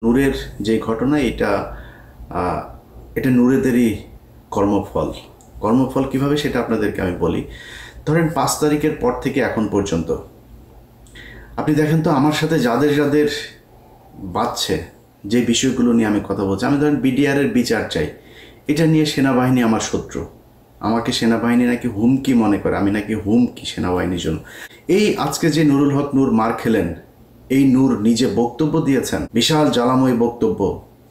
নূরের যে ঘটনা এটা এটা নূরেদেরই কর্মফল। কর্মফল কিভাবে সেটা আপনাদেরকে আমি বলি। ধরেন 5 তারিখের পর থেকে এখন পর্যন্ত আপনি দেখেন তো আমার সাথে যাদের যাদের বাজছে, যে বিষয়গুলো নিয়ে আমি কথা বলছি, আমি ধরেন বিডিআরের বিচার চাই, এটা নিয়ে সেনাবাহিনী আমার শত্রু, আমাকে সেনাবাহিনী নাকি হুমকি মনে করে, আমি নাকি হুমকি সেনাবাহিনীর জন্য। এই আজকে যে নুরুল হক নূর মার খেলেন, এই নূর নিজে বক্তব্য দিয়েছেন, বিশাল জ্বালাময় বক্তব্য।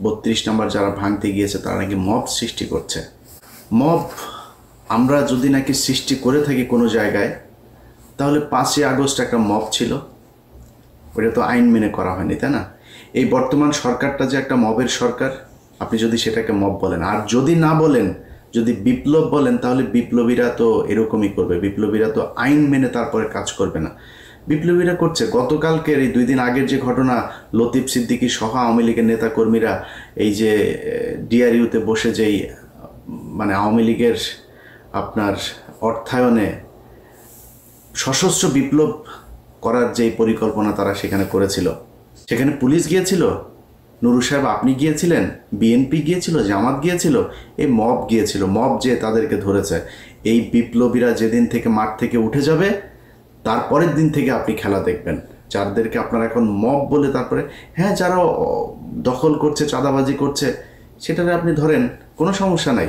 32 নম্বর যারা ভাঙতে গিয়েছে তারা নাকি মব সৃষ্টি করছে। মব আমরা যদি নাকি সৃষ্টি করে থাকি কোনো জায়গায়, তাহলে 5ই আগস্ট একটা মব ছিল, ওটা তো আইন মেনে করা হয়নি, তাই না? এই বর্তমান সরকারটা যে একটা মবের সরকার, আপনি যদি সেটাকে মব বলেন, আর যদি না বলেন, যদি বিপ্লব বলেন, তাহলে বিপ্লবীরা তো এরকমই করবে। বিপ্লবীরা তো আইন মেনে তারপরে কাজ করবে না। বিপ্লবীরা করছে। গতকালকের এই 2 দিন আগের যে ঘটনা, লতিফ সিদ্দিকী সহ আওয়ামী লীগের নেতাকর্মীরা এই যে ডিআরইউতে বসে যেই মানে আওয়ামী লীগের আপনার অর্থায়নে সশস্ত্র বিপ্লব করার যে পরিকল্পনা তারা সেখানে করেছিল, সেখানে পুলিশ গিয়েছিল, নুরু সাহেব আপনি গিয়েছিলেন, বিএনপি গিয়েছিল, জামাত গিয়েছিল, এই মব গিয়েছিল। মব যে তাদেরকে ধরেছে। এই বিপ্লবীরা যেদিন থেকে মাঠ থেকে উঠে যাবে, তারপরের দিন থেকে আপনি খেলা দেখবেন। যাদেরকে আপনারা এখন মব বলে, তারপরে হ্যাঁ যারা দখল করছে, চাঁদাবাজি করছে, সেটারে আপনি ধরেন, কোনো সমস্যা নাই।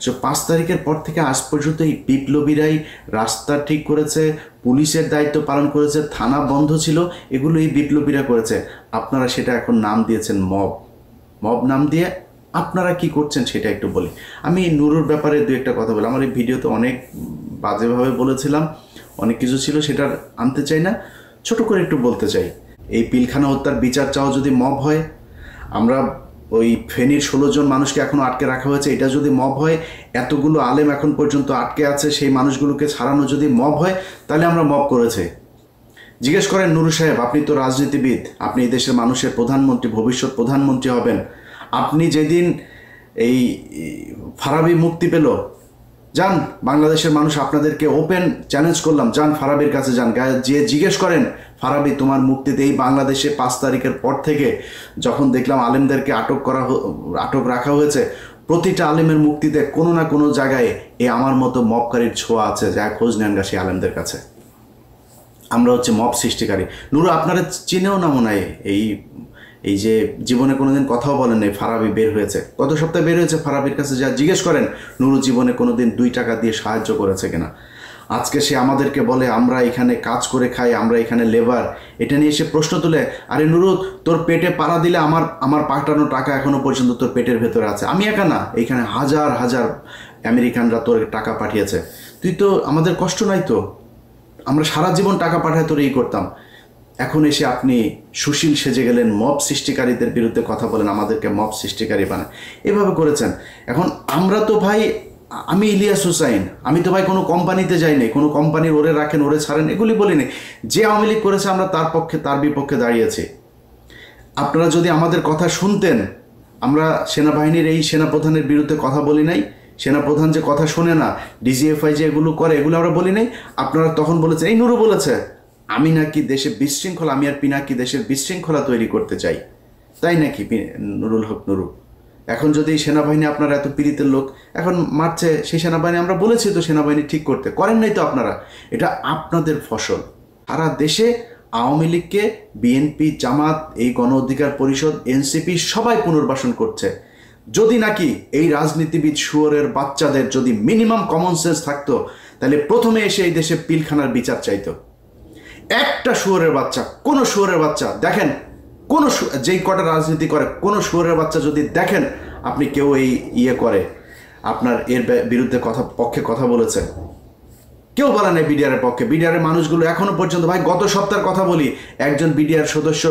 সো 5 তারিখের পর থেকে আজ পর্যন্ত এই বিপ্লবীরাই রাস্তা ঠিক করেছে, পুলিশের দায়িত্ব পালন করেছে, থানা বন্ধ ছিল, এগুলো এই বিপ্লবীরা করেছে। আপনারা সেটা এখন নাম দিয়েছেন মব। মব নাম দিয়ে আপনারা কি করছেন সেটা একটু বলি। আমি নুরুর ব্যাপারে 2-একটা কথা বলি। আমার এই ভিডিওতে অনেক বাজেভাবে বলেছিলাম, অনেক কিছু ছিল, সেটা আনতে চাই না, ছোট করে একটু বলতে চাই। এই পিলখানা হত্যার বিচার চাওয়া যদি মব হয়, আমরা ওই ফেনীর 16 জন মানুষকে এখনও আটকে রাখা হয়েছে, এটা যদি মব হয়, এতগুলো আলেম এখন পর্যন্ত আটকে আছে, সেই মানুষগুলোকে ছাড়ানো যদি মব হয়, তাহলে আমরা মব করেছে। জিজ্ঞেস করেন নুরু সাহেব, আপনি তো রাজনীতিবিদ, আপনি এই দেশের মানুষের প্রধানমন্ত্রী, ভবিষ্যৎ প্রধানমন্ত্রী হবেন। আপনি যেদিন এই ফারাবি মুক্তি পেল, যান বাংলাদেশের মানুষ আপনাদেরকে ওপেন চ্যালেঞ্জ করলাম, যান ফারাবির কাছে যান, যে জিজ্ঞেস করেন ফারাবি তোমার মুক্তিতে এই বাংলাদেশে 5 তারিখের পর থেকে যখন দেখলাম আলেমদেরকে আটক রাখা হয়েছে, প্রতিটা আলেমের মুক্তিতে কোনো না কোনো জায়গায় এই আমার মতো মবকারীর ছোঁয়া আছে, যা খোঁজ নেন গা সেই আলেমদের কাছে। আমরা হচ্ছে মব সৃষ্টিকারী। নুরু আপনারা চিনেও না মনে হয়, এই যে জীবনে কোনোদিন কথাও বলেন নাই ফারাবি বের হয়েছে, গত সপ্তাহে বের হয়েছে, ফারাবির কাছে যা জিজ্ঞেস করেন নুরু জীবনে কোনোদিন 2 টাকা দিয়ে সাহায্য করেছে কিনা। আজকে সে আমাদেরকে বলে আমরা এখানে কাজ করে খাই, আমরা এখানে লেবার, এটা নিয়ে সে প্রশ্ন তুলে, আরে নুরু তোর পেটে পাড়া দিলে আমার পাঠানো টাকা এখনো পর্যন্ত তোর পেটের ভেতরে আছে, আমি একা না, এইখানে হাজার হাজার আমেরিকানরা তোর টাকা পাঠিয়েছে, তুই তো, আমাদের কষ্ট নাই তো, আমরা সারা জীবন টাকা পাঠায় তোর এই করতাম। এখন এসে আপনি সুশীল সেজে গেলেন, মব সৃষ্টিকারীদের বিরুদ্ধে কথা বলেন, আমাদেরকে মব সৃষ্টিকারী বানান, এভাবে করেছেন। এখন আমরা তো ভাই, আমি ইলিয়াস হুসাইন, আমি তো ভাই কোনো কোম্পানিতে যাইনি, কোনো কোম্পানির ওরে রাখেন ওরে ছাড়েন এগুলি বলিনি। যে আওয়ামী লীগ করেছে আমরা তার পক্ষে, তার বিপক্ষে দাঁড়িয়েছি। আপনারা যদি আমাদের কথা শুনতেন, আমরা সেনাবাহিনীর এই সেনাপ্রধানের বিরুদ্ধে কথা বলি নাই, সেনাপ্রধান যে কথা শোনে না, ডিজিএফআই যে এগুলো করে, এগুলো আমরা বলি নাই। আপনারা তখন বলেছেন, এই নুরু বলেছে আমি নাকি দেশে বিশৃঙ্খলা, আমি আর পিনাকি দেশের বিশৃঙ্খলা তৈরি করতে চাই, তাই নাকি নুরুল হক নুরু? এখন যদি সেনাবাহিনী, আপনারা এত পীড়িতের লোক, এখন মারছে সেই সেনাবাহিনী, আমরা বলেছি তো সেনাবাহিনী ঠিক করতে, করেন নাই তো আপনারা। এটা আপনাদের ফসল। সারা দেশে আওয়ামী লীগকে বিএনপি, জামাত, এই গণ অধিকার পরিষদ, এনসিপি সবাই পুনর্বাসন করছে। যদি নাকি এই রাজনীতিবিদ শুয়োরের বাচ্চাদের যদি মিনিমাম কমন সেন্স থাকতো, তাহলে প্রথমে এসে এই দেশে পিলখানার বিচার চাইতো। একটা শুয়োরের বাচ্চা, কোনো শুয়োরের বাচ্চা দেখেন, কোনো যেই কটা রাজনীতি করে, কোনো শুয়োরের বাচ্চা যদি দেখেন আপনি কেউ এই করে আপনার এর বিরুদ্ধে পক্ষে কথা বলেছে, কেউ বলে নাই বিডিআরের পক্ষে। বিডিআরের মানুষগুলো এখনো পর্যন্ত, ভাই গত সপ্তাহের কথা বলি, একজন বিডিআর সদস্য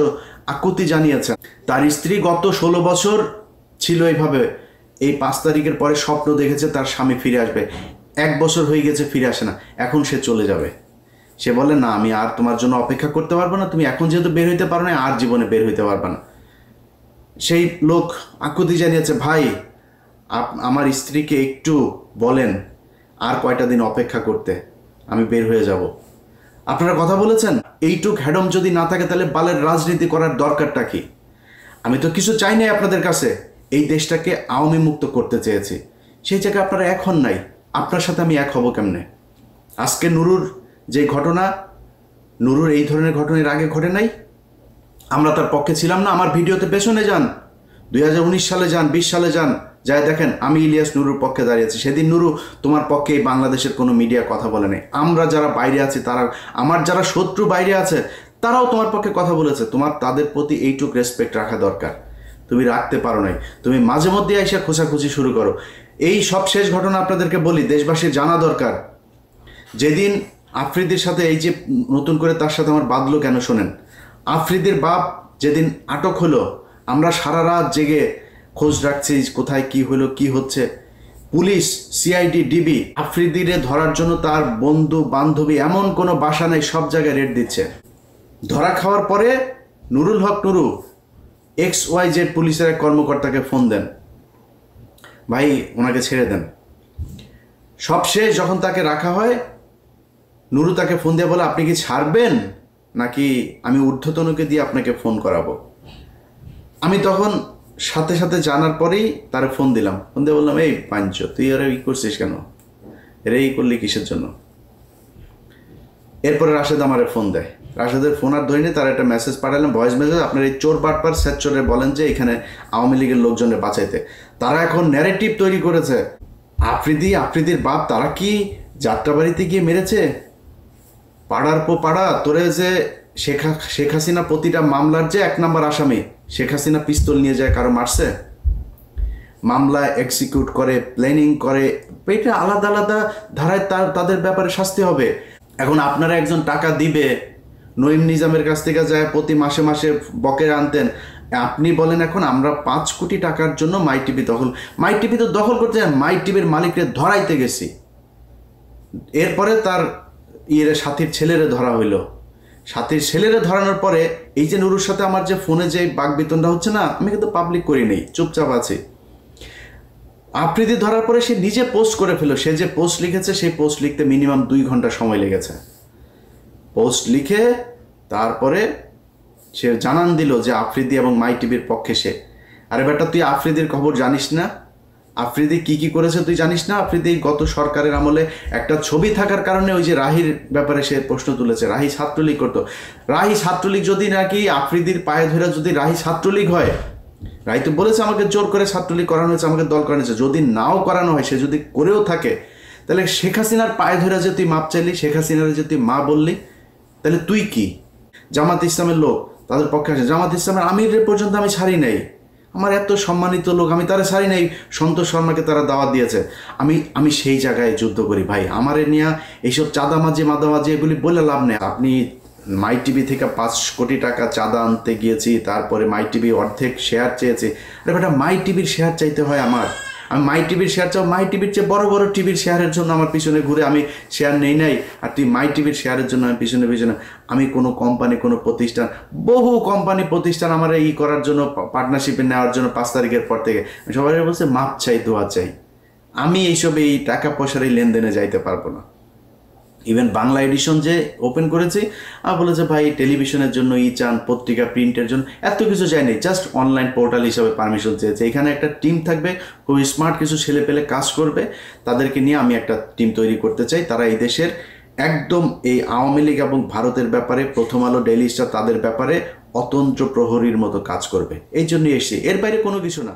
আকুতি জানিয়েছেন তার স্ত্রী গত 16 বছর ছিল এইভাবে, এই 5 তারিখের পরে স্বপ্ন দেখেছে তার স্বামী ফিরে আসবে, 1 বছর হয়ে গেছে ফিরে আসে না, এখন সে চলে যাবে। সে বলে না আমি আর তোমার জন্য অপেক্ষা করতে পারবো না, তুমি এখন যেহেতু বের হইতে পারো না, আর জীবনে বের হইতে পারবে না। সেই লোক আকুতি জানিয়েছে, ভাই আমার স্ত্রীকে একটু বলেন আর কয়টা দিন অপেক্ষা করতে, আমি বের হয়ে যাব। আপনারা কথা বলেছেন। এইটুক হ্যাডম যদি না থাকে তাহলে বালের রাজনীতি করার দরকারটা কি? আমি তো কিছু চাই নাই আপনাদের কাছে, এই দেশটাকে আওয়ামী মুক্ত করতে চেয়েছি। সেই জায়গায় আপনারা এখন নাই, আপনার সাথে আমি এক হব কেমনে? আজকে নুরুর যে ঘটনা, নুরুর এই ধরনের ঘটনা এর আগে ঘটে নাই, আমরা তার পক্ষে ছিলাম না। আমার ভিডিওতে পেছনে যান, 2019 সালে যান, 20 সালে যান, যাই দেখেন আমি ইলিয়াস নুরুর পক্ষে দাঁড়িয়েছি। সেদিন নুরু তোমার পক্ষে এই বাংলাদেশের কোনো মিডিয়া কথা বলে নাই। আমরা যারা বাইরে আছি, তারা, আমার যারা শত্রু বাইরে আছে, তারাও তোমার পক্ষে কথা বলেছে। তোমার তাদের প্রতি এইটুক রেসপেক্ট রাখা দরকার, তুমি রাখতে পারো নাই। তুমি মাঝে মধ্যে এসে খোঁচাখুচি শুরু করো। এই সব শেষ ঘটনা আপনাদেরকে বলি, দেশবাসীর জানা দরকার। যেদিন আফ্রিদির সাথে এই যে নতুন করে তার সাথে আমার বাঁধলো কেন শোনেন, আফ্রিদির বাপ যেদিন আটক হলো, আমরা সারা রাত জেগে খোঁজ রাখছি কোথায় কি হলো, কি হচ্ছে। পুলিশ, সিআইডি, ডিবি আফ্রিদিরে ধরার জন্য তার বন্ধু বান্ধবী এমন কোনো বাসা নেই, সব জায়গায় রেড দিচ্ছে। ধরা খাওয়ার পরে নুরুল হক নুরু XYZ পুলিশের এক কর্মকর্তাকে ফোন দেন, ভাই ওনাকে ছেড়ে দেন। সবশেষ যখন তাকে রাখা হয়, নুরু তাকে ফোন দিয়ে বলে, আপনি কি ছাড়বেন নাকি আমি ঊর্ধ্বতনকে দিয়ে আপনাকে ফোন করাবো? আমি তখন সাথে সাথে জানার পরেই তারে ফোন দিলাম। ফোন দিয়ে বললাম, এই পাঞ্চ, তুই এরা ই করছিস কেন, এরা ই করলি কিসের জন্য? এরপরে রাশেদ আমারে ফোন দেয়। রাশেদের ফোন আর ধরিনি, তার একটা মেসেজ পাঠালাম, ভয়েস মেসেজ, আপনার এই চোর বাটপার স্যাচরে বলেন যে এখানে আওয়ামী লীগের লোকজনের বাঁচাইতে। তারা এখন ন্যারেটিভ তৈরি করেছে, আফ্রিদির বাপ তারা কি যাত্রাবাড়িতে গিয়ে মেরেছে? পাড়ার পো পাড়া, তোরে যে শেখ হাসিনা প্রতিটা মামলার যে 1 নম্বর আসামি, শেখ হাসিনা পিস্তল নিয়ে যায় কারো মারছে? মামলা এক্সিকিউট করে, প্ল্যানিং করে, এটা আলাদা আলাদা ধারায় তাদের ব্যাপারে শাস্তি হবে। এখন আপনারা একজন টাকা দিবে, নঈম নিজামের কাছ থেকে যায় প্রতি মাসে মাসে বকেয়া আনতেন, আপনি বলেন এখন আমরা 5 কোটি টাকার জন্য মাই টিভি দখল। মাই টিভি তো দখল করতে যান, মাই টিভির মালিককে ধরাইতে গেছি। এরপরে তার সাথীর ছেলেরে ধরা হইল। সাথীর ছেলেরে ধরানোর পরে এই যে নুরুর সাথে আমার যে ফোনে যে বাকবিতণ্ডা হচ্ছে না, আমি কিন্তু পাবলিক করি নেই, চুপচাপ আছি। আফ্রিদি ধরার পরে সে নিজে পোস্ট করে ফেলো। সে যে পোস্ট লিখেছে, সেই পোস্ট লিখতে মিনিমাম 2 ঘন্টা সময় লেগেছে। পোস্ট লিখে তারপরে সে জানান দিল যে আফ্রিদি এবং মাই টিভির পক্ষে সে। আরে বেটা, তুই আফ্রিদির খবর জানিস না? আফ্রিদি কি কি করেছে তুই জানিস না? আফ্রিদি গত সরকারের আমলে একটা ছবি থাকার কারণে ওই যে রাহির ব্যাপারে সে প্রশ্ন তুলেছে, রাহি ছাত্রলীগ করতো। রাহি ছাত্রলীগ যদি নাকি আফ্রিদির পায়ে ধরে যদি রাহি ছাত্রলীগ হয়, রাহি তো বলেছে আমাকে জোর করে ছাত্রলীগ করানো হয়েছে, আমাকে দল করানো হয়েছে। যদি নাও করানো হয়, সে যদি করেও থাকে, তাহলে শেখ হাসিনার পায়ে ধরে যে তুই মাপ চাইলি, শেখ হাসিনার যে তুই মা বললি, তাহলে তুই কি? জামাত ইসলামের লোক তাদের পক্ষে আসে। জামাত ইসলামের আমিরের পর্যন্ত আমি ছাড়ি নাই। আমার এত সম্মানিত লোক, আমি তারা ছাড়ি নাই। সন্তোষ শর্মাকে তারা দাওয়াত দিয়েছে। আমি সেই জায়গায় যুদ্ধ করি ভাই। আমারে নিয়ে এইসব চাঁদামাজি মাদামাজি এগুলি বলে লাভ নেই। আপনি মাই টিভি থেকে 5 কোটি টাকা চাঁদা আনতে গিয়েছি, তারপরে মাই টিভি অর্ধেক শেয়ার চেয়েছি। আরে বেটা, মাই টিভির শেয়ার চাইতে হয় আমার? আমি মাই টিভির শেয়ার চাও? মাই টিভির চেয়ে বড় বড় টিভির শেয়ারের জন্য আমার পিছনে ঘুরে আমি শেয়ার নেই নাই, আর তুই মাই টিভির শেয়ারের জন্য আমি পিছনে পিছনে। আমি কোনো কোম্পানি, কোনো প্রতিষ্ঠান, বহু কোম্পানি প্রতিষ্ঠান আমার এই করার জন্য, পার্টনারশিপে নেওয়ার জন্য 5 তারিখের পর থেকে সবাই বলছে মাপ চাই, দোয়া চাই। আমি এইসব এই টাকা পয়সার এই লেনদেনে যাইতে পারবো না। ইভেন বাংলা এডিশন যে ওপেন করেছি, বলেছে ভাই টেলিভিশনের জন্য চান, পত্রিকা প্রিন্টের জন্য, এত কিছু চাইনি, জাস্ট অনলাইন পোর্টাল হিসাবে পারমিশন চেয়েছে। এখানে একটা টিম থাকবে, খুবই স্মার্ট কিছু ছেলে পেলে কাজ করবে, তাদেরকে নিয়ে আমি একটা টিম তৈরি করতে চাই। তারা এই দেশের একদম এই আওয়ামী লীগ এবং ভারতের ব্যাপারে, প্রথম আলো, ডেইলি স্টার, তাদের ব্যাপারে অতন্ত্র প্রহরীর মতো কাজ করবে। এই জন্যই এসেছি, এর বাইরে কোনো কিছু না।